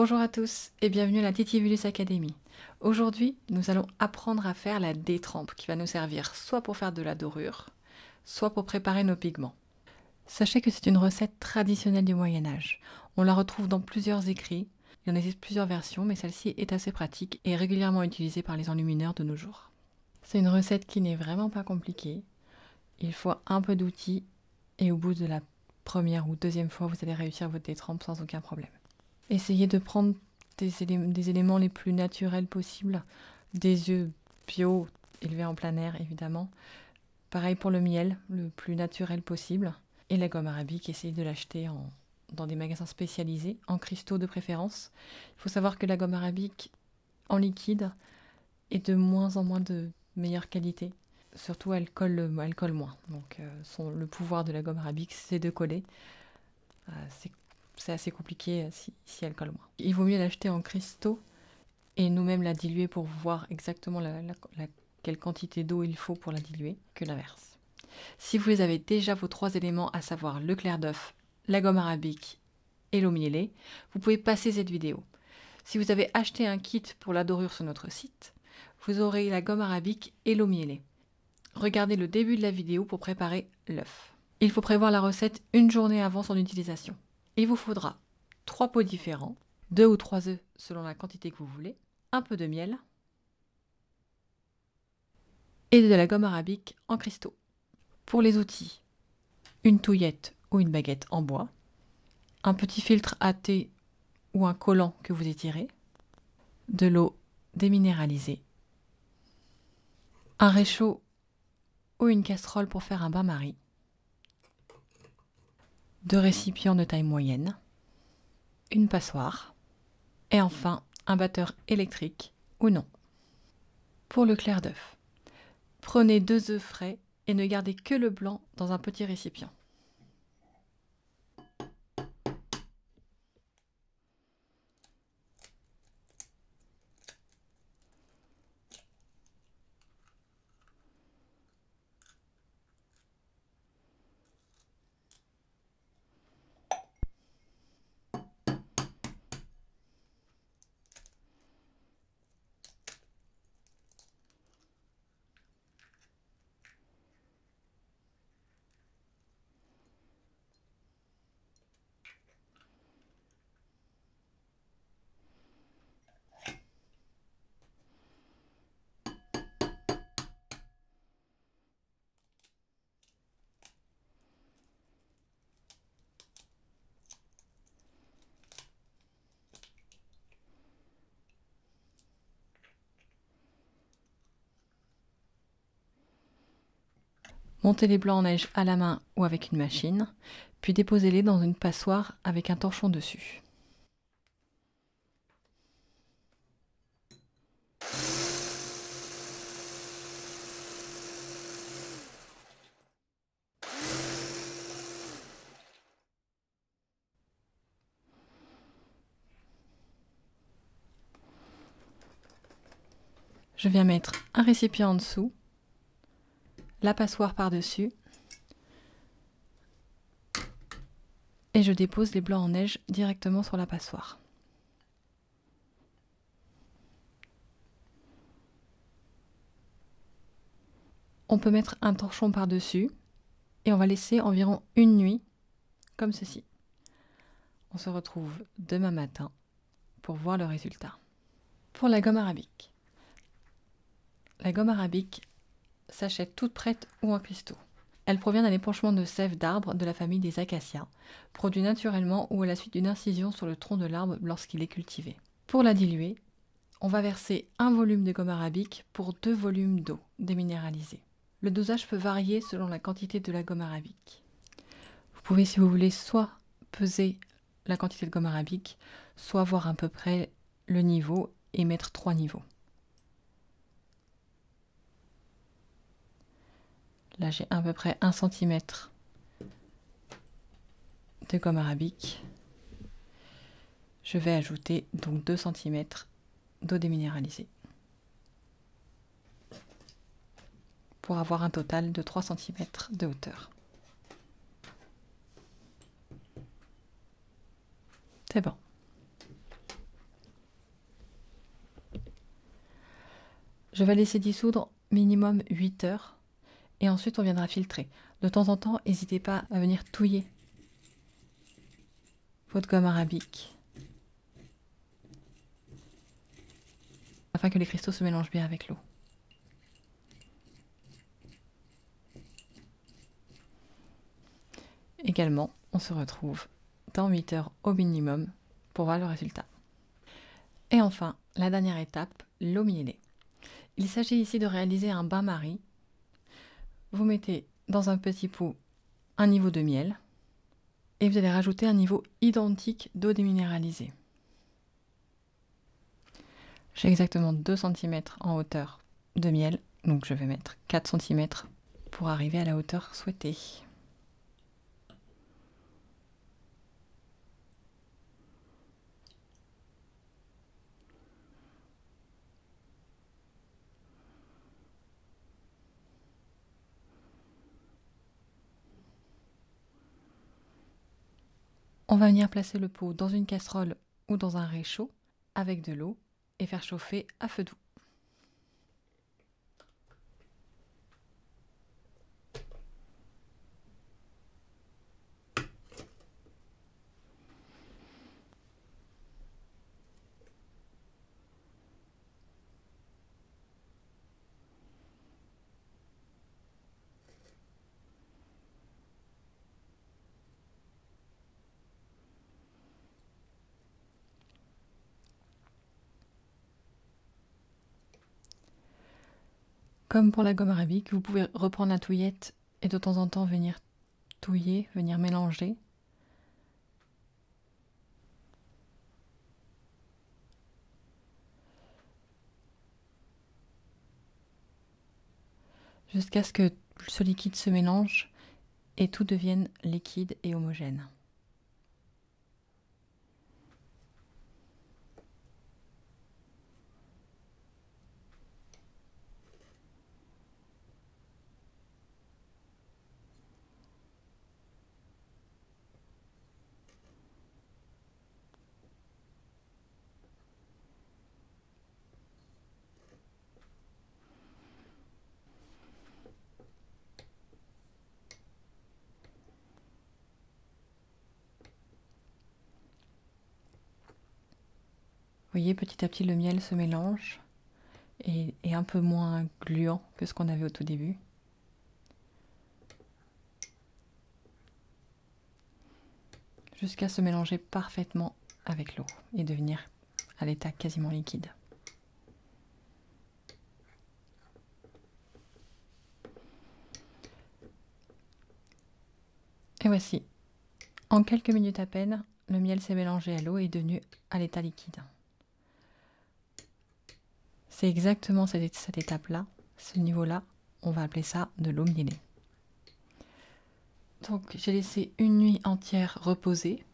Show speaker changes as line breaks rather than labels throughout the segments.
Bonjour à tous et bienvenue à la Titivulus Academy. Aujourd'hui, nous allons apprendre à faire la détrempe qui va nous servir soit pour faire de la dorure, soit pour préparer nos pigments. Sachez que c'est une recette traditionnelle du Moyen-Âge. On la retrouve dans plusieurs écrits, il y en existe plusieurs versions, mais celle-ci est assez pratique et régulièrement utilisée par les enlumineurs de nos jours. C'est une recette qui n'est vraiment pas compliquée. Il faut un peu d'outils et au bout de la première ou deuxième fois, vous allez réussir votre détrempe sans aucun problème. Essayez de prendre des éléments les plus naturels possibles, des œufs bio élevés en plein air évidemment. Pareil pour le miel, le plus naturel possible. Et la gomme arabique, essayez de l'acheter dans des magasins spécialisés, en cristaux de préférence. Il faut savoir que la gomme arabique en liquide est de moins en moins de meilleure qualité. Surtout, elle colle moins. Donc, le pouvoir de la gomme arabique, c'est de coller. C'est assez compliqué si elle colle moins. Il vaut mieux l'acheter en cristaux et nous-mêmes la diluer pour voir exactement quelle quantité d'eau il faut pour la diluer que l'inverse. Si vous avez déjà vos 3 éléments, à savoir le clair d'œuf, la gomme arabique et l'eau mielée, vous pouvez passer cette vidéo. Si vous avez acheté un kit pour la dorure sur notre site, vous aurez la gomme arabique et l'eau mielée. Regardez le début de la vidéo pour préparer l'œuf. Il faut prévoir la recette une journée avant son utilisation. Il vous faudra 3 pots différents, 2 ou 3 œufs selon la quantité que vous voulez, un peu de miel et de la gomme arabique en cristaux. Pour les outils, une touillette ou une baguette en bois, un petit filtre à thé ou un collant que vous étirez, de l'eau déminéralisée, un réchaud ou une casserole pour faire un bain-marie, 2 récipients de taille moyenne, une passoire et enfin un batteur électrique ou non. Pour le clair d'œuf, prenez 2 œufs frais et ne gardez que le blanc dans un petit récipient. Montez les blancs en neige à la main ou avec une machine, puis déposez-les dans une passoire avec un torchon dessus. Je viens mettre un récipient en dessous, la passoire par-dessus et je dépose les blancs en neige directement sur la passoire. On peut mettre un torchon par-dessus et on va laisser environ une nuit comme ceci. On se retrouve demain matin pour voir le résultat. Pour la gomme arabique. La gomme arabique s'achète toute prête ou en cristaux. Elle provient d'un épanchement de sève d'arbre de la famille des acacias, produit naturellement ou à la suite d'une incision sur le tronc de l'arbre lorsqu'il est cultivé. Pour la diluer, on va verser 1 volume de gomme arabique pour 2 volumes d'eau déminéralisée. Le dosage peut varier selon la quantité de la gomme arabique. Vous pouvez, si vous voulez, soit peser la quantité de gomme arabique, soit voir à peu près le niveau et mettre 3 niveaux. Là, j'ai à peu près 1 cm de gomme arabique. Je vais ajouter donc 2 cm d'eau déminéralisée pour avoir un total de 3 cm de hauteur. C'est bon. Je vais laisser dissoudre minimum 8 heures et ensuite on viendra filtrer. De temps en temps, n'hésitez pas à venir touiller votre gomme arabique afin que les cristaux se mélangent bien avec l'eau. Également, on se retrouve dans 8 heures au minimum pour voir le résultat. Et enfin, la dernière étape, l'eau mielée. Il s'agit ici de réaliser un bain-marie. Vous mettez dans un petit pot un niveau de miel et vous allez rajouter un niveau identique d'eau déminéralisée. J'ai exactement 2 cm en hauteur de miel, donc je vais mettre 4 cm pour arriver à la hauteur souhaitée. On va venir placer le pot dans une casserole ou dans un réchaud avec de l'eau et faire chauffer à feu doux. Comme pour la gomme arabique, vous pouvez reprendre la touillette et de temps en temps venir touiller, venir mélanger. Jusqu'à ce que ce liquide se mélange et tout devienne liquide et homogène. Vous voyez, petit à petit, le miel se mélange et est un peu moins gluant que ce qu'on avait au tout début. Jusqu'à se mélanger parfaitement avec l'eau et devenir à l'état quasiment liquide. Et voici, en quelques minutes à peine, le miel s'est mélangé à l'eau et est devenu à l'état liquide. C'est exactement cette étape-là, ce niveau-là, on va appeler ça de l'eau mielée. Donc j'ai laissé une nuit entière reposer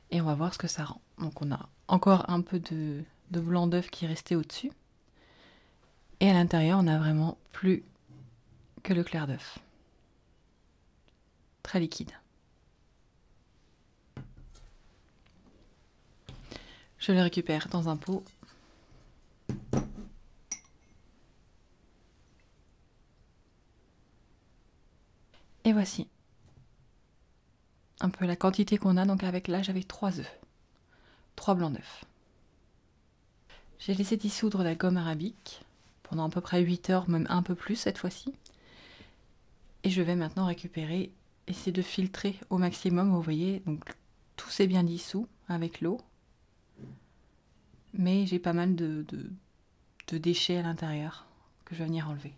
et on va voir ce que ça rend. Donc on a encore un peu de blanc d'œuf qui est resté au-dessus. Et à l'intérieur, on n'a vraiment plus que le clair d'œuf. Très liquide. Je le récupère dans un pot. Et voici un peu la quantité qu'on a. Donc avec là, j'avais 3 œufs. 3 blancs d'œufs. J'ai laissé dissoudre la gomme arabique pendant à peu près 8 heures, même un peu plus cette fois-ci. Et je vais maintenant récupérer, essayer de filtrer au maximum. Vous voyez, donc tout s'est bien dissous avec l'eau. Mais j'ai pas mal de déchets à l'intérieur que je vais venir enlever.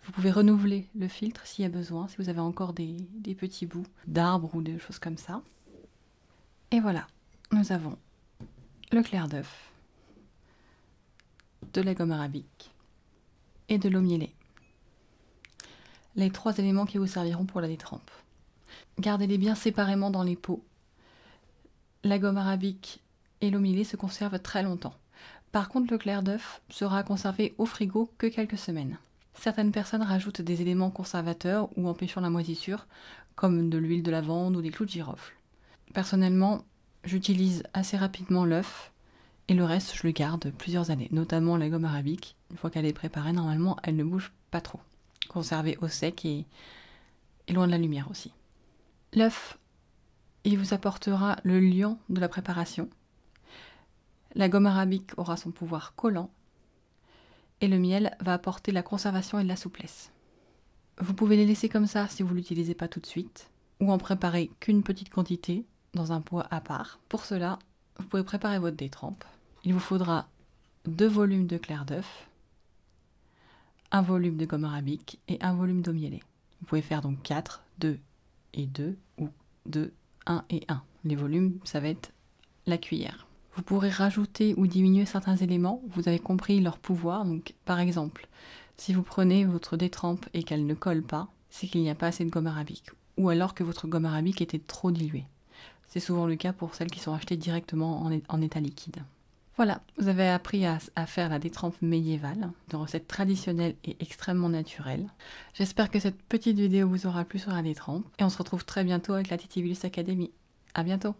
Vous pouvez renouveler le filtre s'il y a besoin, si vous avez encore des petits bouts d'arbres ou des choses comme ça. Et voilà, nous avons le clair d'œuf, de la gomme arabique et de l'eau mielée. Les 3 éléments qui vous serviront pour la détrempe. Gardez-les bien séparément dans les pots. La gomme arabique et l'eau mielée se conservent très longtemps. Par contre, le clair d'œuf sera conservé au frigo que quelques semaines. Certaines personnes rajoutent des éléments conservateurs ou empêchant la moisissure, comme de l'huile de lavande ou des clous de girofle. Personnellement, j'utilise assez rapidement l'œuf et le reste, je le garde plusieurs années, notamment la gomme arabique. Une fois qu'elle est préparée, normalement, elle ne bouge pas trop. Conservée au sec et loin de la lumière aussi. L'œuf, il vous apportera le liant de la préparation. La gomme arabique aura son pouvoir collant. Et le miel va apporter la conservation et de la souplesse. Vous pouvez les laisser comme ça si vous ne l'utilisez pas tout de suite, ou en préparer qu'une petite quantité dans un pot à part. Pour cela, vous pouvez préparer votre détrempe. Il vous faudra 2 volumes de clair d'œuf, 1 volume de gomme arabique et 1 volume d'eau mielée. Vous pouvez faire donc 4, 2 et 2, ou 2, 1 et 1. Les volumes, ça va être la cuillère. Vous pourrez rajouter ou diminuer certains éléments, vous avez compris leur pouvoir. Donc, par exemple, si vous prenez votre détrempe et qu'elle ne colle pas, c'est qu'il n'y a pas assez de gomme arabique, ou alors que votre gomme arabique était trop diluée. C'est souvent le cas pour celles qui sont achetées directement en état liquide. Voilà, vous avez appris à faire la détrempe médiévale, une recette traditionnelle et extrêmement naturelle. J'espère que cette petite vidéo vous aura plu sur la détrempe, et on se retrouve très bientôt avec la Titivillus Academy. À bientôt!